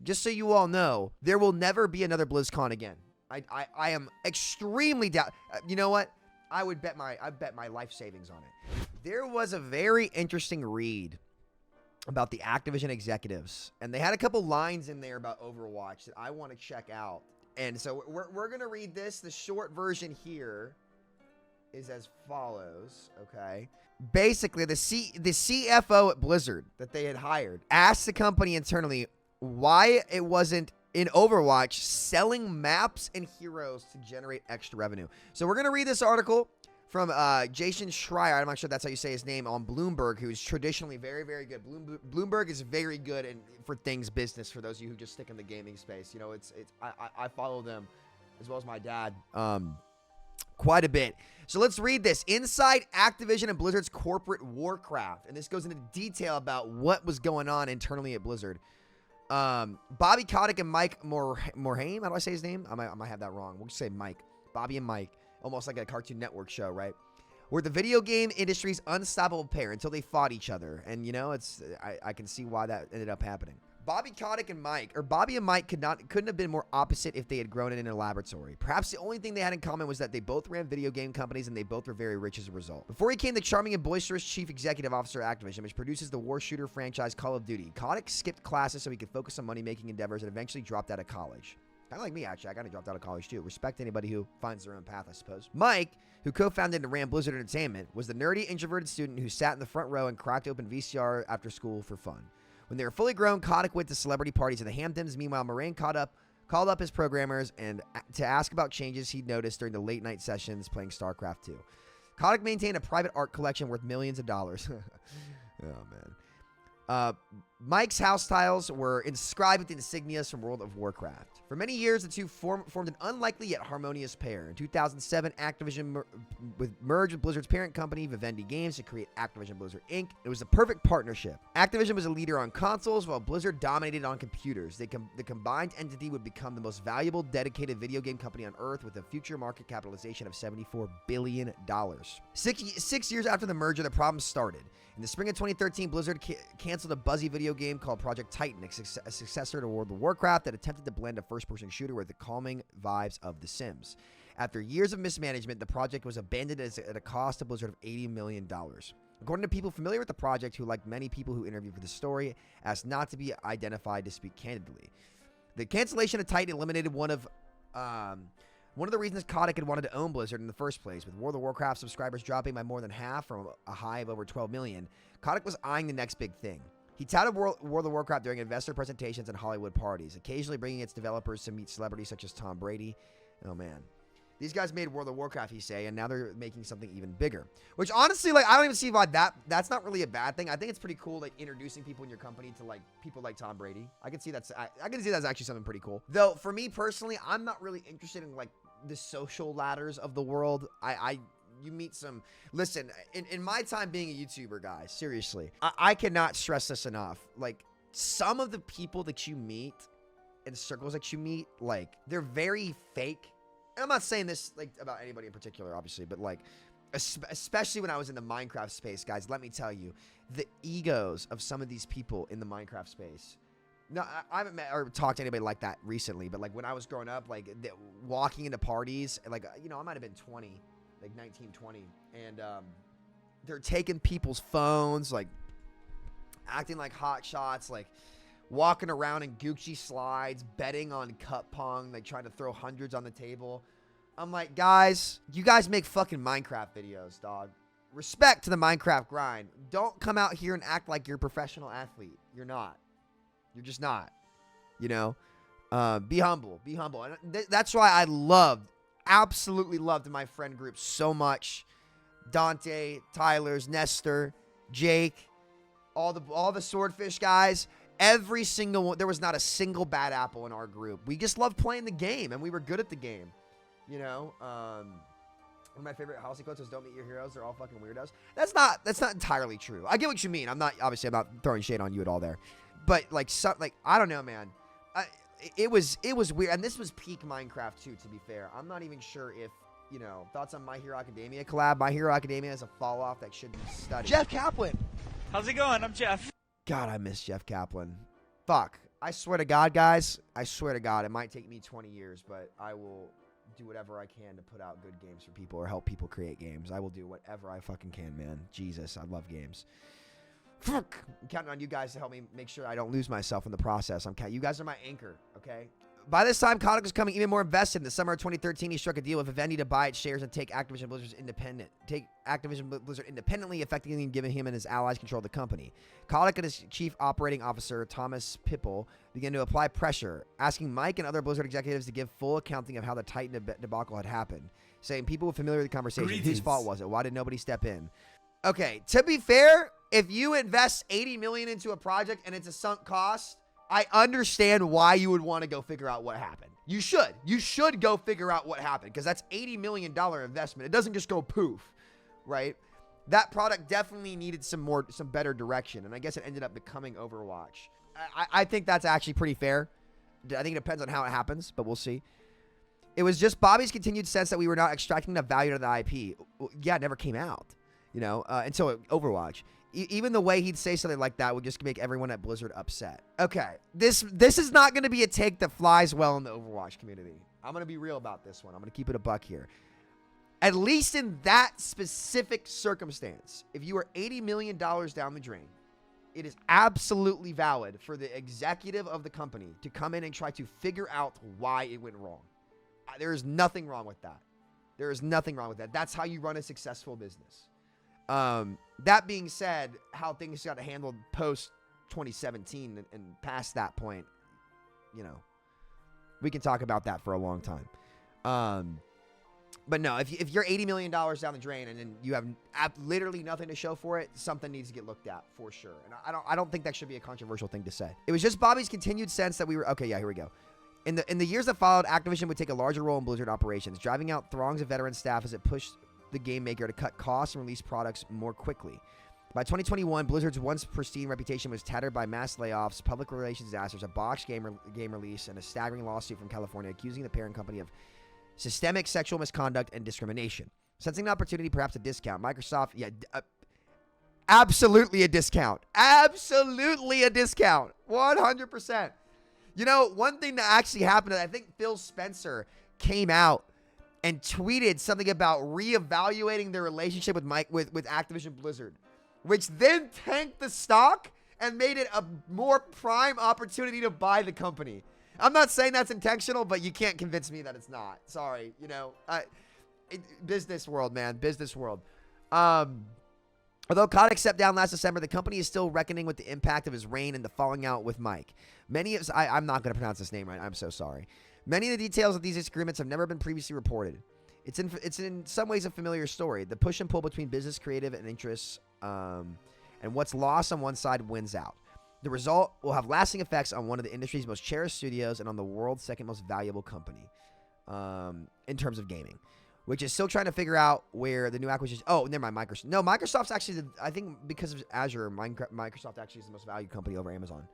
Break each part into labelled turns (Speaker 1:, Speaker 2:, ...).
Speaker 1: just so you all know, there will never be another BlizzCon again. I am extremely doubt. You know what? I bet my life savings on it. There was a very interesting read about the Activision executives, and they had a couple lines in there about Overwatch that I want to check out. And so we're gonna read this. The short version here is as follows. Okay. Basically, the CFO at Blizzard that they had hired asked the company internally why it wasn't in Overwatch selling maps and heroes to generate extra revenue. So we're going to read this article from Jason Schreier. I'm not sure that's how you say his name, on Bloomberg, who's traditionally very, very good. Bloomberg is very good for things business, for those of you who just stick in the gaming space. You know, I follow them as well as my dad quite a bit. So let's read this. Inside Activision and Blizzard's corporate Warcraft. And this goes into detail about what was going on internally at Blizzard. Bobby Kotick and Mike Morhaime. How do I say his name? I might have that wrong. We'll just say Mike. Bobby and Mike. Almost like a Cartoon Network show, right? Were the video game industry's unstoppable pair until they fought each other. And, you know, I can see why that ended up happening. Bobby and Mike couldn't have been more opposite if they had grown in a laboratory. Perhaps the only thing they had in common was that they both ran video game companies and they both were very rich as a result. Before he became the charming and boisterous chief executive officer at Activision, which produces the war shooter franchise Call of Duty, Kotick skipped classes so he could focus on money-making endeavors and eventually dropped out of college. Kind of like me, actually. I kind of dropped out of college, too. Respect anybody who finds their own path, I suppose. Mike, who co-founded and ran Blizzard Entertainment, was the nerdy, introverted student who sat in the front row and cracked open VCR after school for fun. When they were fully grown, Kotick went to celebrity parties in the Hamptons. Meanwhile, Moraine called up his programmers and to ask about changes he'd noticed during the late-night sessions playing StarCraft 2. Kotick maintained a private art collection worth millions of dollars. Oh, man. Mike's house tiles were inscribed with insignias from World of Warcraft. For many years, the two formed an unlikely yet harmonious pair. In 2007, Activision merged with Blizzard's parent company, Vivendi Games, to create Activision Blizzard Inc. It was a perfect partnership. Activision was a leader on consoles, while Blizzard dominated on computers. The combined entity would become the most valuable dedicated video game company on Earth, with a future market capitalization of $74 billion. 6 years after the merger, the problem started. In the spring of 2013, Blizzard canceled a buzzy video game called Project Titan, a successor to World of Warcraft that attempted to blend a first-person shooter with the calming vibes of The Sims. After years of mismanagement, the project was abandoned at a cost to Blizzard of $80 million. According to people familiar with the project, who, like many people who interviewed for the story, asked not to be identified to speak candidly. The cancellation of Titan eliminated one of the reasons Kotick had wanted to own Blizzard in the first place. With World of Warcraft subscribers dropping by more than half from a high of over 12 million, Kotick was eyeing the next big thing. He touted World of Warcraft during investor presentations and Hollywood parties, occasionally bringing its developers to meet celebrities such as Tom Brady. Oh, man. These guys made World of Warcraft, he say, and now they're making something even bigger. Which, honestly, like, I don't even see why that's not really a bad thing. I think it's pretty cool, like, introducing people in your company to, like, people like Tom Brady. I can see that's actually something pretty cool. Though, for me personally, I'm not really interested in, like, the social ladders of the world. You meet some... Listen, in my time being a YouTuber, guys, seriously, I cannot stress this enough. Like, some of the people that you meet and circles that you meet, like, they're very fake. And I'm not saying this, like, about anybody in particular, obviously, but, like, especially when I was in the Minecraft space, guys, let me tell you, the egos of some of these people in the Minecraft space... No, I haven't met or talked to anybody like that recently, but, like, when I was growing up, like, walking into parties, like, you know, I might have been 20, like, 19, 20, and they're taking people's phones, like, acting like hot shots, like, walking around in Gucci slides, betting on cup pong, like, trying to throw hundreds on the table. I'm like, guys, you guys make fucking Minecraft videos, dog. Respect to the Minecraft grind. Don't come out here and act like you're a professional athlete. You're not. You're just not, you know. Be humble. Be humble. And that's why I absolutely loved my friend group so much. Dante, Tyler's, Nestor, Jake, all the Swordfish guys. Every single one. There was not a single bad apple in our group. We just loved playing the game, and we were good at the game. You know. One of my favorite Halsey quotes is "Don't meet your heroes; they're all fucking weirdos." That's not entirely true. I get what you mean. I'm not throwing shade on you at all there. But, like, I don't know, man. It was weird. And this was peak Minecraft, too, to be fair. I'm not even sure if, you know, thoughts on My Hero Academia collab. My Hero Academia has a fall-off that should be studied.
Speaker 2: Jeff Kaplan.
Speaker 3: How's it going? I'm Jeff.
Speaker 1: God, I miss Jeff Kaplan. Fuck. I swear to God, guys, I swear to God, it might take me 20 years, but I will do whatever I can to put out good games for people or help people create games. I will do whatever I fucking can, man. Jesus, I love games. Fuck. I'm counting on you guys to help me make sure I don't lose myself in the process. You guys are my anchor, okay? By this time, Kotick was becoming even more invested. In the summer of 2013, he struck a deal with Vivendi to buy its shares and take Activision Blizzard independently, effectively giving him and his allies control of the company. Kotick and his chief operating officer, Thomas Pipple, began to apply pressure, asking Mike and other Blizzard executives to give full accounting of how the Titan debacle had happened, saying people were familiar with the conversation. Whose fault was it? Why did nobody step in? Okay, to be fair, if you invest $80 million into a project and it's a sunk cost, I understand why you would want to go figure out what happened. You should. You should go figure out what happened because that's $80 million investment. It doesn't just go poof, right? That product definitely needed some better direction, and I guess it ended up becoming Overwatch. I think that's actually pretty fair. I think it depends on how it happens, but we'll see. It was just Bobby's continued sense that we were not extracting enough value out of the IP. Yeah, it never came out, until Overwatch. Even the way he'd say something like that would just make everyone at Blizzard upset. Okay, this is not going to be a take that flies well in the Overwatch community. I'm going to be real about this one. I'm going to keep it a buck here. At least in that specific circumstance, if you are $80 million down the drain, it is absolutely valid for the executive of the company to come in and try to figure out why it went wrong. There is nothing wrong with that. There is nothing wrong with that. That's how you run a successful business. That being said, how things got handled post 2017 and past that point, we can talk about that for a long time. But no, if you're $80 million down the drain and then you have literally nothing to show for it, something needs to get looked at for sure. And I don't think that should be a controversial thing to say. It was just Bobby's continued sense that we were okay. Yeah, here we go. In the years that followed, Activision would take a larger role in Blizzard operations, driving out throngs of veteran staff as it pushed the game maker to cut costs and release products more quickly. By 2021, Blizzard's once pristine reputation was tattered by mass layoffs, public relations disasters, a botched game release, and a staggering lawsuit from California accusing the parent company of systemic sexual misconduct and discrimination. Sensing an opportunity, perhaps a discount, Microsoft, absolutely a discount. Absolutely a discount. 100%. One thing that actually happened, I think Phil Spencer came out and tweeted something about reevaluating their relationship with Activision Blizzard, which then tanked the stock and made it a more prime opportunity to buy the company. I'm not saying that's intentional, but you can't convince me that it's not. Sorry, business world, man, business world. Although Kotick stepped down last December, the company is still reckoning with the impact of his reign and the falling out with Mike. I'm not going to pronounce this name right. I'm so sorry. Many of the details of these disagreements have never been previously reported. It's in some ways a familiar story. The push and pull between business, creative, and interests, and what's lost on one side wins out. The result will have lasting effects on one of the industry's most cherished studios and on the world's second most valuable company in terms of gaming, which is still trying to figure out where the new acquisition. Oh, never mind, Microsoft. No, Microsoft's actually, I think because of Azure, Microsoft actually is the most valued company over Amazon.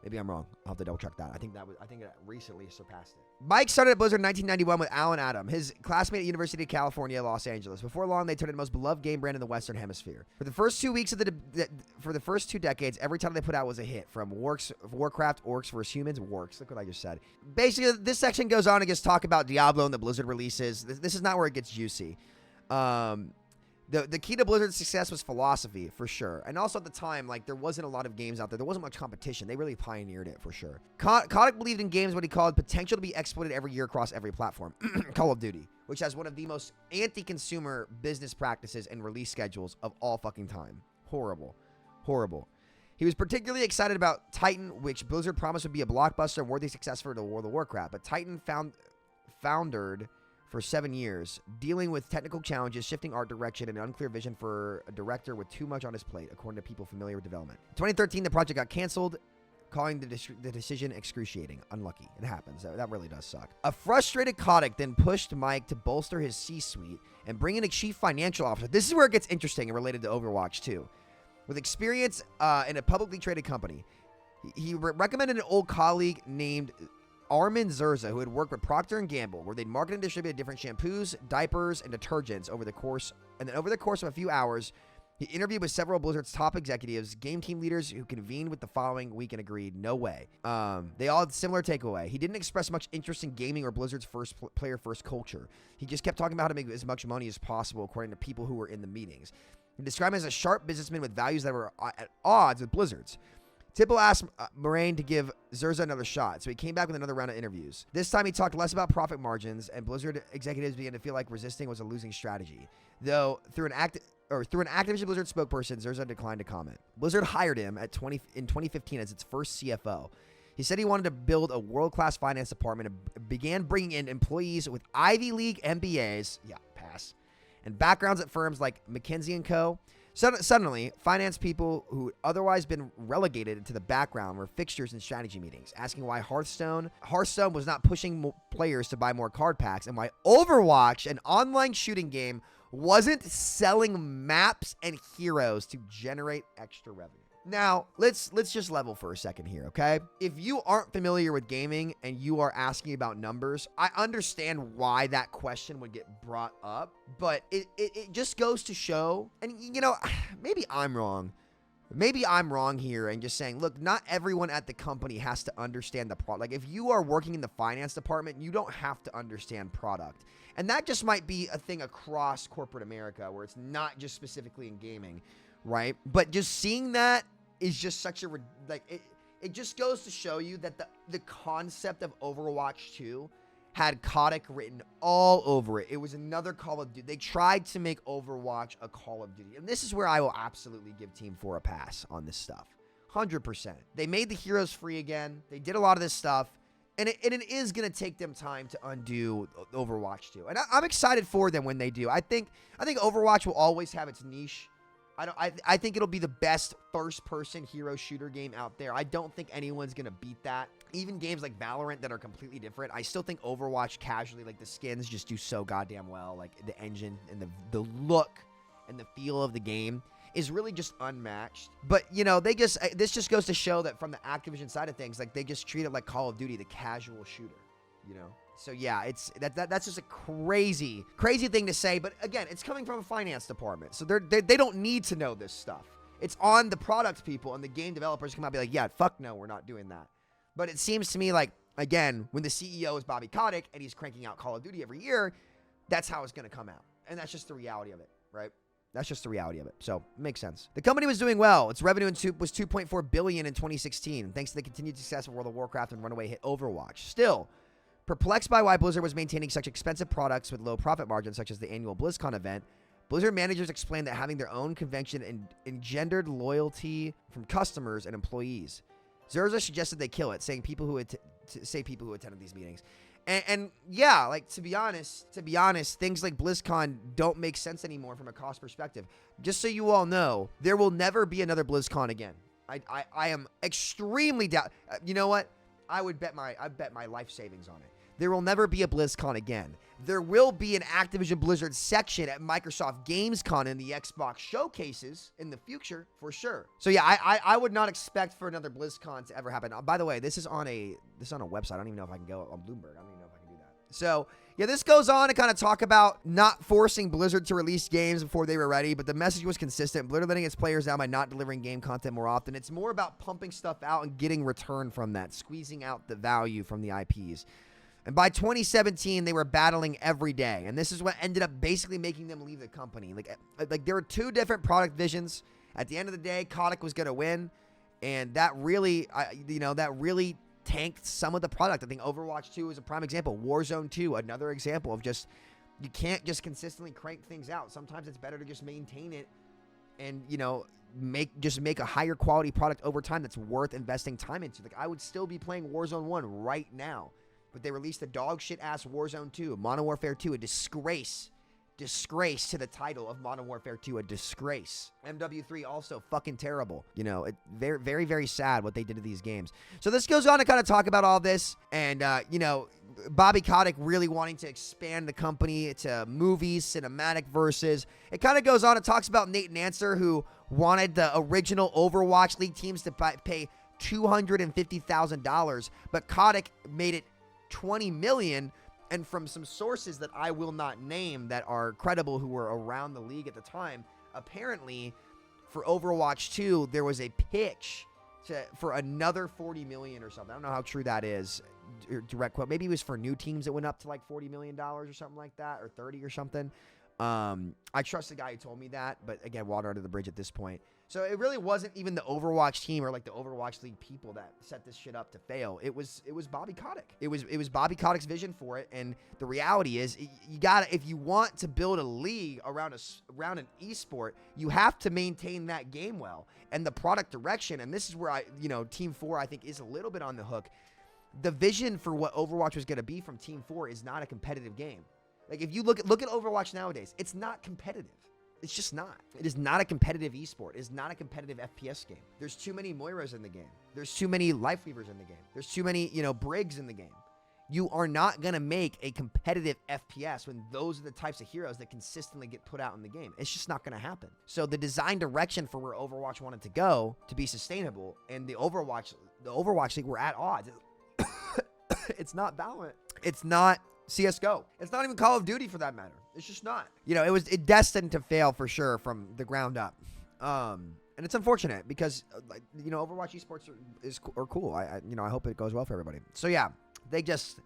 Speaker 1: Maybe I'm wrong. I'll have to double check that. I think it recently surpassed it. Mike started at Blizzard in 1991 with Alan Adam, his classmate at University of California, Los Angeles. Before long, they turned into the most beloved game brand in the Western Hemisphere. For the first 2 weeks of for the first 2 decades, every title they put out was a hit. From Warcraft, Orcs vs. Humans, Works. Look what I just said. Basically, this section goes on and gets talk about Diablo and the Blizzard releases. This is not where it gets juicy. The key to Blizzard's success was philosophy, for sure. And also at the time, there wasn't a lot of games out there. There wasn't much competition. They really pioneered it, for sure. Kotick believed in games what he called potential to be exploited every year across every platform. Call of Duty, which has one of the most anti-consumer business practices and release schedules of all fucking time. Horrible. Horrible. He was particularly excited about Titan, which Blizzard promised would be a blockbuster and worthy success for the World of Warcraft. But Titan foundered for 7 years, dealing with technical challenges, shifting art direction, and an unclear vision for a director with too much on his plate, according to people familiar with development. In 2013, the project got canceled, calling the decision excruciating. Unlucky. It happens. That really does suck. A frustrated Kotick then pushed Mike to bolster his C-suite and bring in a chief financial officer. This is where it gets interesting and related to Overwatch, too. With experience in a publicly traded company, he recommended an old colleague named Armin Zerza, who had worked with Procter & Gamble, where they'd market and distributed different shampoos, diapers, and detergents over the course of a few hours, He interviewed with several of Blizzard's top executives, game team leaders who convened with the following week and agreed, no way. They all had similar takeaway. He didn't express much interest in gaming or Blizzard's player-first culture. He just kept talking about how to make as much money as possible, according to people who were in the meetings. He described him as a sharp businessman with values that were at odds with Blizzard's. Tipple asked Morhaime to give Zerza another shot, so he came back with another round of interviews. This time he talked less about profit margins, and Blizzard executives began to feel like resisting was a losing strategy. Though, through an Activision Blizzard spokesperson, Zerza declined to comment. Blizzard hired him in 2015 as its first CFO. He said he wanted to build a world-class finance department and began bringing in employees with Ivy League MBAs, and backgrounds at firms like McKinsey & Co. Suddenly, finance people who had otherwise been relegated to the background were fixtures in strategy meetings, asking why Hearthstone was not pushing players to buy more card packs, and why Overwatch, an online shooting game, wasn't selling maps and heroes to generate extra revenue. Now, let's just level for a second here, okay? If you aren't familiar with gaming and you are asking about numbers, I understand why that question would get brought up, but it just goes to show, and you know, maybe I'm wrong. Maybe I'm wrong here and just saying, look, not everyone at the company has to understand the product. Like, if you are working in the finance department, you don't have to understand product. And that just might be a thing across corporate America where it's not just specifically in gaming, right? But just seeing that is just such a, like, it just goes to show you that the concept of Overwatch 2 had Kotick written all over it. It was another Call of Duty. They tried to make Overwatch a Call of Duty. And this is where I will absolutely give Team 4 a pass on this stuff. 100%. They made the heroes free again. They did a lot of this stuff. And it is going to take them time to undo Overwatch 2. And I'm excited for them when they do. I think Overwatch will always have its niche. I think it'll be the best first-person hero shooter game out there. I don't think anyone's going to beat that. Even games like Valorant that are completely different, I still think Overwatch casually, like the skins just do so goddamn well. Like the engine and the look and the feel of the game is really just unmatched. But, you know, this just goes to show that from the Activision side of things, like they just treat it like Call of Duty, the casual shooter, you know? So yeah, that's just a crazy thing to say. But again, it's coming from a finance department, so they don't need to know this stuff. It's on the product people and the game developers come out and be like, yeah, fuck no, we're not doing that. But it seems to me like, again, when the CEO is Bobby Kotick and he's cranking out Call of Duty every year, that's how it's going to come out, and that's just the reality of it, right? That's just the reality of it. So it makes sense. The company was doing well. Its revenue was $2.4 billion in 2016, thanks to the continued success of World of Warcraft and runaway hit Overwatch. Still, perplexed by why Blizzard was maintaining such expensive products with low profit margins, such as the annual BlizzCon event, Blizzard managers explained that having their own convention engendered loyalty from customers and employees. Zerza suggested they kill it, saying people who attended these meetings. And yeah, like to be honest, things like BlizzCon don't make sense anymore from a cost perspective. Just so you all know, there will never be another BlizzCon again. I am extremely you know what? I bet my life savings on it. There will never be a BlizzCon again. There will be an Activision Blizzard section at Microsoft Gamescom in the Xbox showcases in the future, for sure. So yeah, I would not expect for another BlizzCon to ever happen. By the way, this is on a website. I don't even know if I can go on Bloomberg. I don't even know if I can do that. So yeah, this goes on to kind of talk about not forcing Blizzard to release games before they were ready, but the message was consistent. Blizzard letting its players down by not delivering game content more often. It's more about pumping stuff out and getting return from that, squeezing out the value from the IPs. And by 2017, they were battling every day. And this is what ended up basically making them leave the company. Like there were two different product visions. At the end of the day, Kotick was going to win. And that really, tanked some of the product. I think Overwatch 2 is a prime example. Warzone 2, another example of just, you can't just consistently crank things out. Sometimes it's better to just maintain it and, you know, make a higher quality product over time that's worth investing time into. Like I would still be playing Warzone 1 right now. But they released a dog shit ass Warzone 2, Modern Warfare 2, a disgrace to the title of Modern Warfare 2, a disgrace. MW3 also fucking terrible. You know, very, very, very sad what they did to these games. So this goes on to kind of talk about all this and, you know, Bobby Kotick really wanting to expand the company to movies, cinematic verses. It kind of goes on. It talks about Nate Nancer, who wanted the original Overwatch League teams to pay $250,000, but Kotick made it $20 million, and from some sources that I will not name that are credible who were around the league at the time, apparently for Overwatch 2, there was a pitch for another 40 million or something. I don't know how true that is. Direct quote. Maybe it was for new teams that went up to like $40 million or something like that, or 30 or something. I trust the guy who told me that, but again, water under the bridge at this point. So it really wasn't even the Overwatch team or like the Overwatch League people that set this shit up to fail. It was Bobby Kotick. It was Bobby Kotick's vision for it, and the reality is, you gotta, if you want to build a league around an esport, you have to maintain that game well and the product direction. And this is where Team 4 I think is a little bit on the hook. The vision for what Overwatch was going to be from Team 4 is not a competitive game. Like, if you look at Overwatch nowadays, it's not competitive. It's just not. It is not a competitive esport. It is not a competitive FPS game. There's too many Moiras in the game. There's too many Lifeweavers in the game. There's too many, Briggs in the game. You are not going to make a competitive FPS when those are the types of heroes that consistently get put out in the game. It's just not going to happen. So the design direction for where Overwatch wanted to go to be sustainable, and the Overwatch League were at odds. It's not Valorant. It's not CSGO. It's not even Call of Duty for that matter. It's just not. It was destined to fail for sure from the ground up. And it's unfortunate because, Overwatch esports are cool. I hope it goes well for everybody. So yeah, they just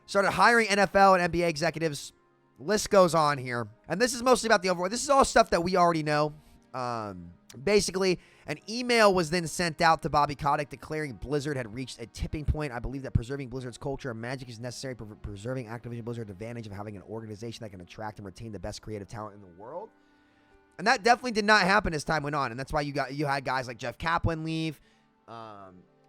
Speaker 1: started hiring NFL and NBA executives. List goes on here. And this is mostly about the Overwatch. This is all stuff that we already know. Basically, an email was then sent out to Bobby Kotick declaring Blizzard had reached a tipping point. I believe that preserving Blizzard's culture and magic is necessary for preserving Activision Blizzard's advantage of having an organization that can attract and retain the best creative talent in the world. And that definitely did not happen as time went on. And that's why you had guys like Jeff Kaplan leave,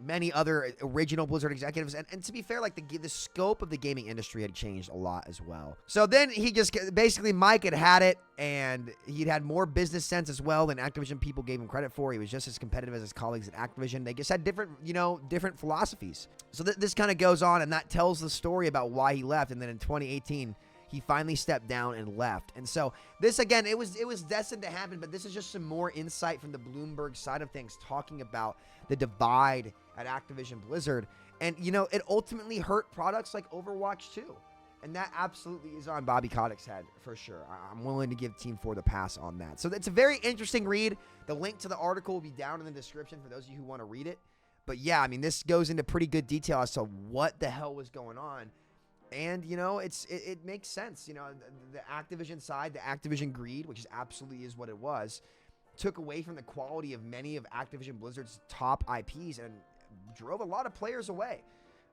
Speaker 1: many other original Blizzard executives. And to be fair, like the scope of the gaming industry had changed a lot as well. So then he just basically, Mike had it, and he'd had more business sense as well than Activision people gave him credit for. He was just as competitive as his colleagues at Activision. They just had different philosophies. So this kind of goes on, and that tells the story about why he left. And then in 2018, he finally stepped down and left. And so this, again, it was destined to happen, but this is just some more insight from the Bloomberg side of things, talking about the divide at Activision Blizzard. And, it ultimately hurt products like Overwatch 2. And that absolutely is on Bobby Kotick's head, for sure. I'm willing to give Team 4 the pass on that. So it's a very interesting read. The link to the article will be down in the description for those of you who want to read it. But yeah, this goes into pretty good detail as to what the hell was going on. And, it makes sense. The Activision side, the Activision greed, which absolutely is what it was, took away from the quality of many of Activision Blizzard's top IPs and drove a lot of players away.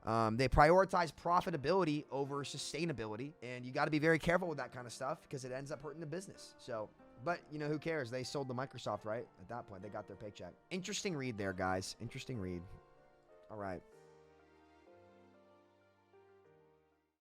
Speaker 1: They prioritized profitability over sustainability, and you got to be very careful with that kind of stuff because it ends up hurting the business. So, but, who cares? They sold to Microsoft, right? At that point, they got their paycheck. Interesting read there, guys. Interesting read. All right.